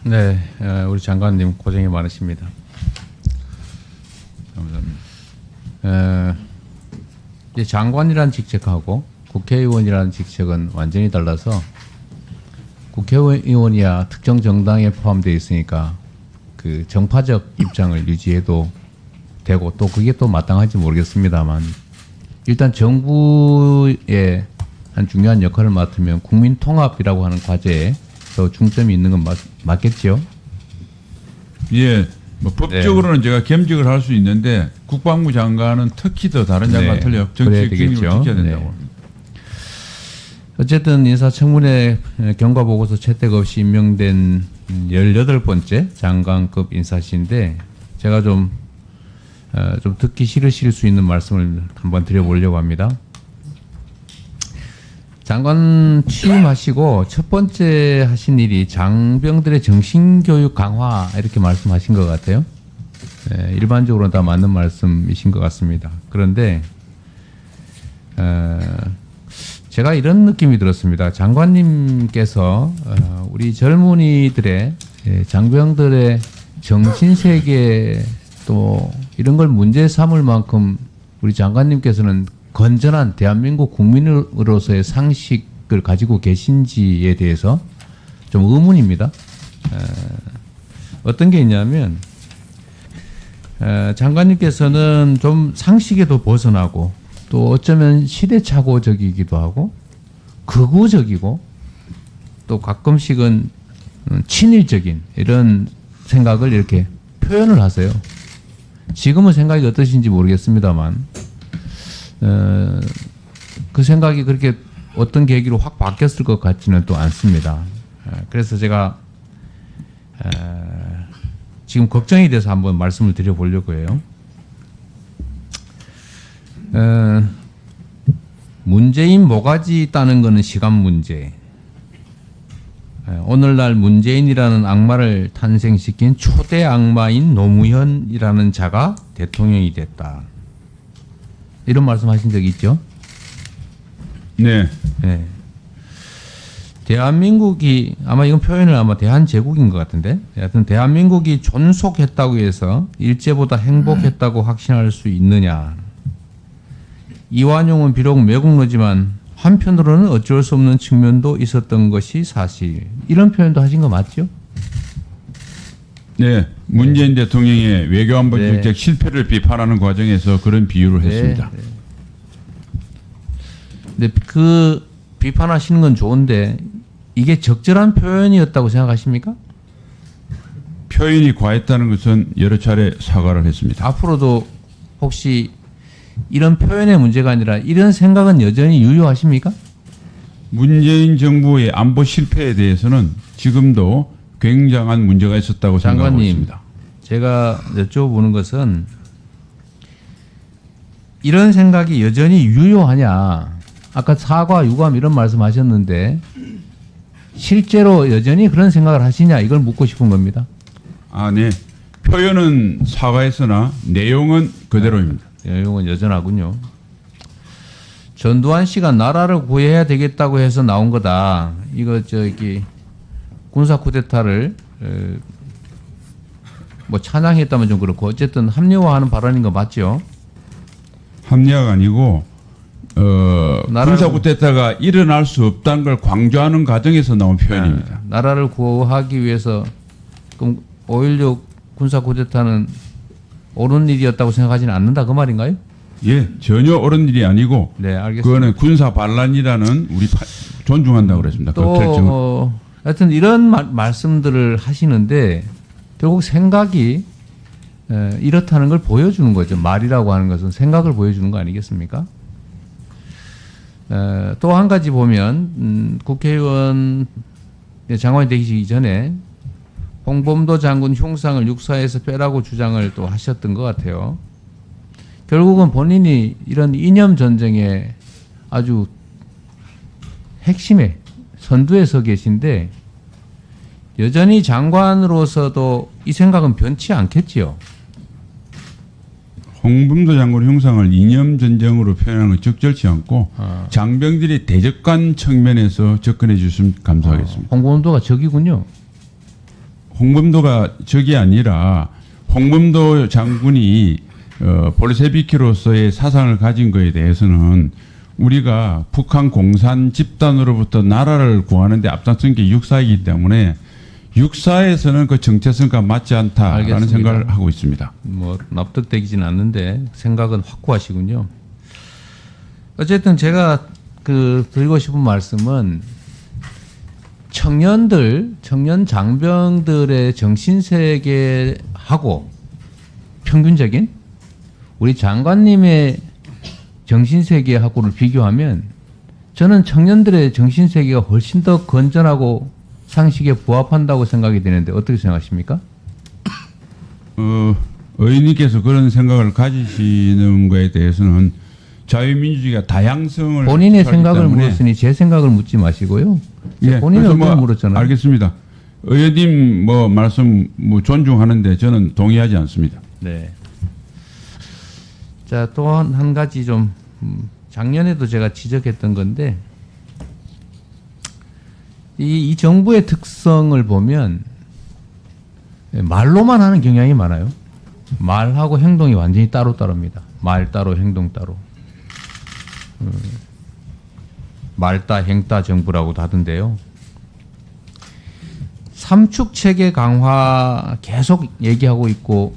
네, 우리 장관님 고생이 많으십니다. 감사합니다. 이제 장관이라는 직책하고 국회의원이라는 직책은 완전히 달라서 국회의원이야 특정 정당에 포함되어 있으니까 그 정파적 입장을 유지해도 되고 또 그게 또 마땅할지 모르겠습니다만 일단 정부의 한 중요한 역할을 맡으면 국민 통합이라고 하는 과제에 더 중점이 있는 건 맞겠지요? 예, 뭐 법적으로는 제가 겸직을 할 수 있는데 국방부 장관은 특히 더 다른 장관 틀려 정치적 책임을 지켜야 된다고 합니다. 어쨌든 인사청문회 경과보고서 채택 없이 임명된 18번째 장관급 인사시인데 제가 좀 듣기 싫으실 수 있는 말씀을 한번 드려보려고 합니다. 장관 취임하시고 첫 번째 하신 일이 장병들의 정신교육 강화 이렇게 말씀하신 것 같아요. 네, 일반적으로 다 맞는 말씀이신 것 같습니다. 그런데 제가 이런 느낌이 들었습니다. 장관님께서 우리 젊은이들의 장병들의 정신세계 또 이런 걸 문제 삼을 만큼 우리 장관님께서는 건전한 대한민국 국민으로서의 상식을 가지고 계신지에 대해서 좀 의문입니다. 어떤 게 있냐면 장관님께서는 좀 상식에도 벗어나고 또 어쩌면 시대착오적이기도 하고 극우적이고 또 가끔씩은 친일적인 이런 생각을 이렇게 표현을 하세요. 지금은 생각이 어떠신지 모르겠습니다만 그 생각이 그렇게 어떤 계기로 확 바뀌었을 것 같지는 또 않습니다. 그래서 제가 지금 걱정이 돼서 한번 말씀을 드려보려고 해요. 문재인 모가지 따는 것은 시간 문제. 오늘날 문재인이라는 악마를 탄생시킨 초대 악마인 노무현이라는 자가 대통령이 됐다. 이런 말씀하신 적이 있죠? 네. 네. 대한민국이 아마 이건 표현을 아마 대한제국인 것 같은데, 하여튼 대한민국이 존속했다고 해서 일제보다 행복했다고 확신할 수 있느냐? 이완용은 비록 매국노지만 한편으로는 어쩔 수 없는 측면도 있었던 것이 사실. 이런 표현도 하신 거 맞죠? 네, 문재인 대통령의 외교안보 정책 실패를 비판하는 과정에서 그런 비유를 했습니다. 근데 그 비판하시는 건 좋은데 이게 적절한 표현이었다고 생각하십니까? 표현이 과했다는 것은 여러 차례 사과를 했습니다. 앞으로도 혹시 이런 표현의 문제가 아니라 이런 생각은 여전히 유효하십니까? 문재인 정부의 안보 실패에 대해서는 지금도 굉장한 문제가 있었다고 생각하고 있습니다. 제가 여쭤보는 것은 이런 생각이 여전히 유효하냐? 아까 사과, 유감 이런 말씀하셨는데 실제로 여전히 그런 생각을 하시냐? 이걸 묻고 싶은 겁니다. 아, 네. 표현은 사과했으나 내용은 그대로입니다. 내용은 여전하군요. 전두환 씨가 나라를 구해야 되겠다고 해서 나온 거다. 이거 군사 쿠데타를 뭐 찬양했다면 좀 그렇고 어쨌든 합리화하는 발언인 거 맞죠? 합리화가 아니고 군사 쿠데타가 일어날 수 없다는 걸 강조하는 과정에서 나온 표현입니다. 나라를 구하기 위해서 그럼 5.16 군사 쿠데타는 옳은 일이었다고 생각하지는 않는다 그 말인가요? 예, 전혀 옳은 일이 아니고 네, 알겠습니다. 그거는 군사 반란이라는 우리 존중한다고 그랬습니다. 그 결정을. 하여튼 이런 말씀들을 하시는데 결국 생각이 이렇다는 걸 보여주는 거죠. 말이라고 하는 것은 생각을 보여주는 거 아니겠습니까? 또 한 가지 보면 국회의원 장관이 되기 전에 홍범도 장군 흉상을 육사에서 빼라고 주장을 또 하셨던 것 같아요. 결국은 본인이 이런 이념 전쟁의 아주 핵심에 선두에 서 계신데 여전히 장관으로서도 이 생각은 변치 않겠지요. 홍범도 장군 흉상을 이념 전쟁으로 표현하는 건 적절치 않고 장병들이 대적관 측면에서 접근해 주시면 감사하겠습니다. 홍범도가 적이군요. 홍범도가 적이 아니라 홍범도 장군이 볼셰비키로서의 사상을 가진 것에 대해서는 우리가 북한 공산 집단으로부터 나라를 구하는 데 앞장선 게 육사이기 때문에 육사에서는 그 정체성과 맞지 않다라는 알겠습니다. 생각을 하고 있습니다. 뭐 납득되지는 않는데 생각은 확고하시군요. 어쨌든 제가 드리고 싶은 말씀은 청년 장병들의 정신세계하고 평균적인 우리 장관님의 정신세계하고를 비교하면 저는 청년들의 정신세계가 훨씬 더 건전하고 상식에 부합한다고 생각이 되는데 어떻게 생각하십니까? 의원님께서 그런 생각을 가지시는 거에 대해서는 자유민주주의가 다양성을 본인의 취하기 생각을 때문에 물었으니 제 생각을 묻지 마시고요. 예, 본인의 그래서 의견을 물었잖아요. 알겠습니다. 의원님 말씀 존중하는데 저는 동의하지 않습니다. 네. 자, 또 한 가지 좀 작년에도 제가 지적했던 건데 이 정부의 특성을 보면 말로만 하는 경향이 많아요. 말하고 행동이 완전히 따로따로입니다. 말 따로 행동 따로. 말따 행따 정부라고도 하던데요. 삼축 체계 강화 계속 얘기하고 있고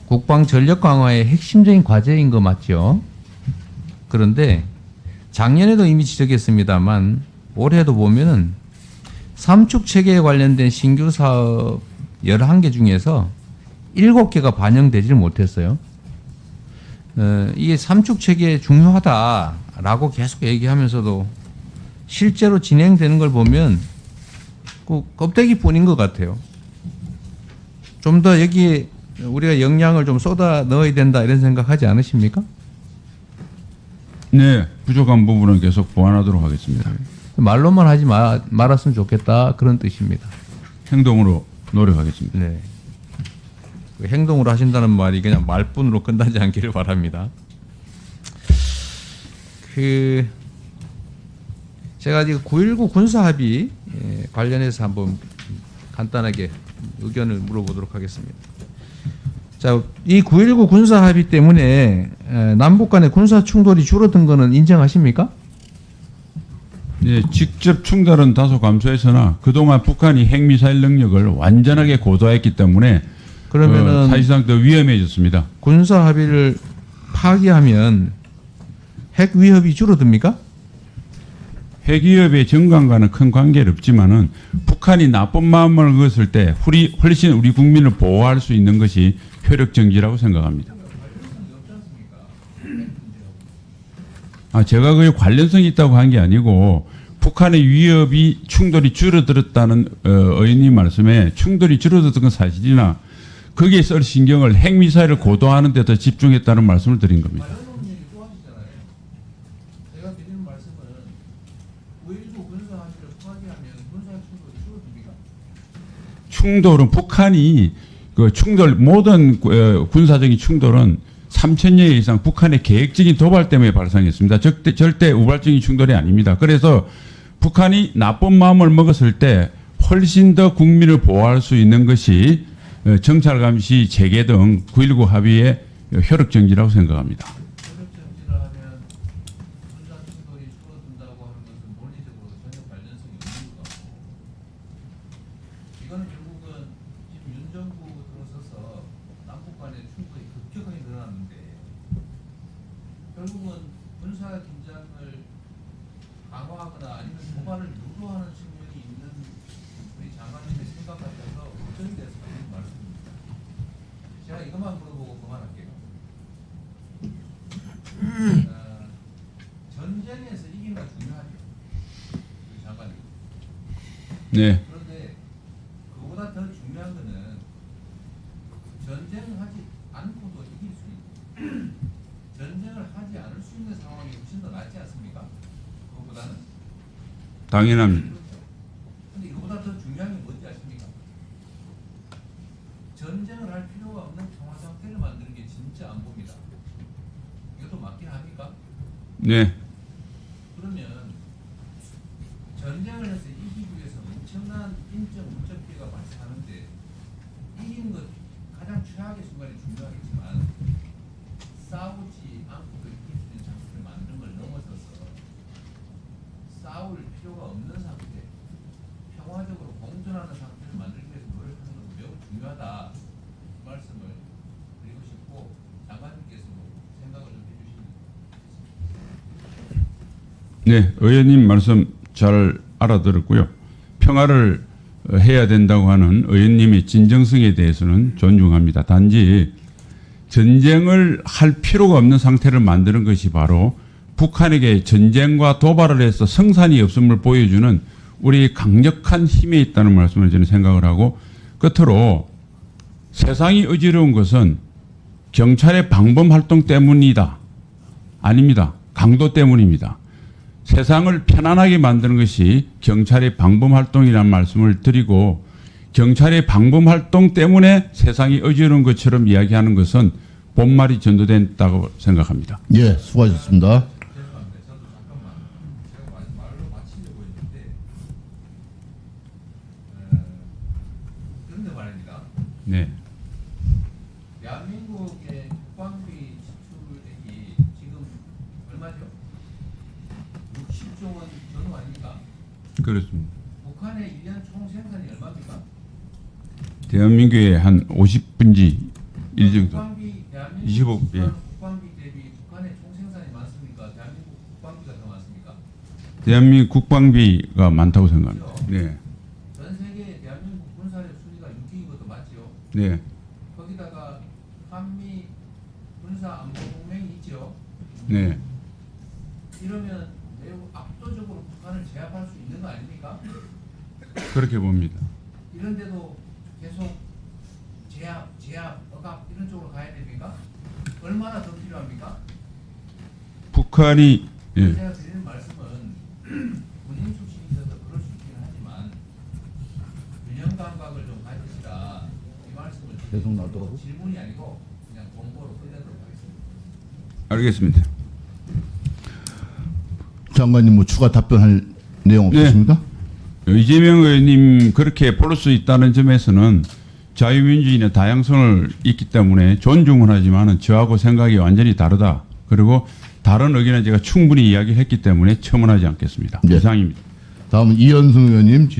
국방 전력 강화의 핵심적인 과제인 거 맞죠? 그런데 작년에도 이미 지적했습니다만 올해도 보면은 삼축 체계에 관련된 신규 사업 11개 중에서 7개가 반영되지를 못했어요. 이게 삼축 체계 중요하다라고 계속 얘기하면서도 실제로 진행되는 걸 보면 그 껍데기뿐인 것 같아요. 좀 더 여기에 우리가 역량을 좀 쏟아 넣어야 된다 이런 생각하지 않으십니까? 네, 부족한 부분은 계속 보완하도록 하겠습니다. 말로만 하지 말았으면 좋겠다 그런 뜻입니다. 행동으로 노력하겠습니다. 네. 그 행동으로 하신다는 말이 그냥 말뿐으로 끝나지 않기를 바랍니다. 제가 지금 9.19 군사합의 관련해서 한번 간단하게 의견을 물어보도록 하겠습니다. 자, 이 9.19 군사합의 때문에 남북 간의 군사 충돌이 줄어든 거는 인정하십니까? 네, 직접 충돌은 다소 감소했으나 그동안 북한이 핵미사일 능력을 완전하게 고도화했기 때문에 그러면은 사실상 더 위험해졌습니다. 군사 합의를 파기하면 핵 위협이 줄어듭니까? 핵위협의 정강과는 큰 관계는 없지만은 북한이 나쁜 마음을 먹었을 때 훨씬 우리 국민을 보호할 수 있는 것이 효력 정지라고 생각합니다. 제가 그게 관련성이 있다고 한 게 아니고 북한의 위협이 충돌이 줄어들었다는 의원님 말씀에 충돌이 줄어들었던 건 사실이나 거기에 쓸 신경을 핵미사일을 고도화하는 데 더 집중했다는 말씀을 드린 겁니다. 제가 드리는 말씀은 9.19 군사 합의를 파기하면 군사 충돌이 줄어듭니까? 충돌은 북한이 모든 군사적인 충돌은 3,000여 이상 북한의 계획적인 도발 때문에 발생했습니다. 절대 우발적인 충돌이 아닙니다. 그래서 북한이 나쁜 마음을 먹었을 때 훨씬 더 국민을 보호할 수 있는 것이 정찰감시 재개 등 9.19 합의의 효력 정지라고 생각합니다. 효력 정지를 하면 군사 충돌이 줄어든다고 하는 것은 논리적으로 전혀 관련성이 없는 것 같고 이거는 결국은 지금 윤 정부 들어서서 남북 간의 충돌이 급격하게 늘어났는데 결국은 군사 긴장을 강화하거나 아니면 도발을 유도하는 측면이 있는 우리 장관님의 생각 같아서 걱정이 돼서 드리는 말씀입니다. 제가 이것만 물어보고 그만할게요. 전쟁에서 이기는 게 중요하죠. 우리 장관님. 네. 그런데 그보다 더 중요한 거는 전쟁을 하지 않고도 이길 수 있고 전쟁을 하지 않을 수 있는 상황이 훨씬 더 낫지 않습니까? 그거보다는. 당연합니다. 근데 이거보다 더 중요한 게 뭔지 아십니까? 전쟁을 할 필요가 없는 평화 상태를 만드는 게 진짜 안보입니다. 이것도 맞긴 합니까? 네. 그러면 전쟁을 해서 이기기 위해서는 엄청난 인적 물적 피해가 발생하는데 이기는 것 가장 최악의 순간이 중요하겠지만 싸우지 않고도 이길 수 있는 장소를 만드는 걸 넘어서서 싸울 필요가 없는 상태, 평화적으로 공존하는 상태를 만들기 위해서 노력하는 것도 매우 중요하다 말씀을 드리고 싶고 장관님께서도 생각을 좀 해주시면 네, 의원님 말씀 잘 알아들었고요. 평화를 해야 된다고 하는 의원님의 진정성에 대해서는 존중합니다. 단지 전쟁을 할 필요가 없는 상태를 만드는 것이 바로 북한에게 전쟁과 도발을 해서 성산이 없음을 보여주는 우리 강력한 힘에 있다는 말씀을 저는 생각을 하고, 끝으로 세상이 어지러운 것은 경찰의 방범 활동 때문이다. 아닙니다. 강도 때문입니다. 세상을 편안하게 만드는 것이 경찰의 방범 활동이라는 말씀을 드리고, 경찰의 방범 활동 때문에 세상이 어지러운 것처럼 이야기하는 것은 본말이 전도된다고 생각합니다. 예, 수고하셨습니다. 죄송합니다. 저도 잠깐만 제가 말로 마치려고 했는데 그런데 말입니다. 네. 대한민국의 국방비 지출액이 지금 얼마죠? 60조 원 전후 아닙니까? 그렇습니다. 북한의 1년 총 생산이 얼마입니까? 대한민국의 한 50분지 1 정도. 국방비 대한민국 25, 예. 국방비 대비 북한의 총 생산이 많습니까? 대한민국 국방비가 더 많습니까? 대한민국 국방비가 많다고 생각합니다. 네. 전 세계 대한민국 군사력 순위가 6위인 것도 맞죠? 네. 거기다가 한미 군사 안보 동맹이 있죠. 네. 이러면 매우 압도적으로 북한을 제압할 수 있는 거 아닙니까? 그렇게 봅니다. 이런데도 계속 제압, 억압 이런 쪽으로 가야 됩니까? 얼마나 더 필요합니까? 북한이 예. 제가 드리는 말씀은 군인 출신이셔서 그럴 수 있기는 하지만 균형 감각을 좀 가지시라 이 말씀을 계속 나더라고? 질문이 아니고 그냥 공고로 끝내도록 하겠습니다. 알겠습니다. 장관님 뭐 추가 답변할 내용 없으십니까? 이재명 의원님 그렇게 볼 수 있다는 점에서는 자유민주주의는 다양성을 있기 때문에 존중은 하지만 저하고 생각이 완전히 다르다. 그리고 다른 의견은 제가 충분히 이야기를 했기 때문에 첨언하지 않겠습니다. 네. 이상입니다. 다음은 이현승 의원님 질의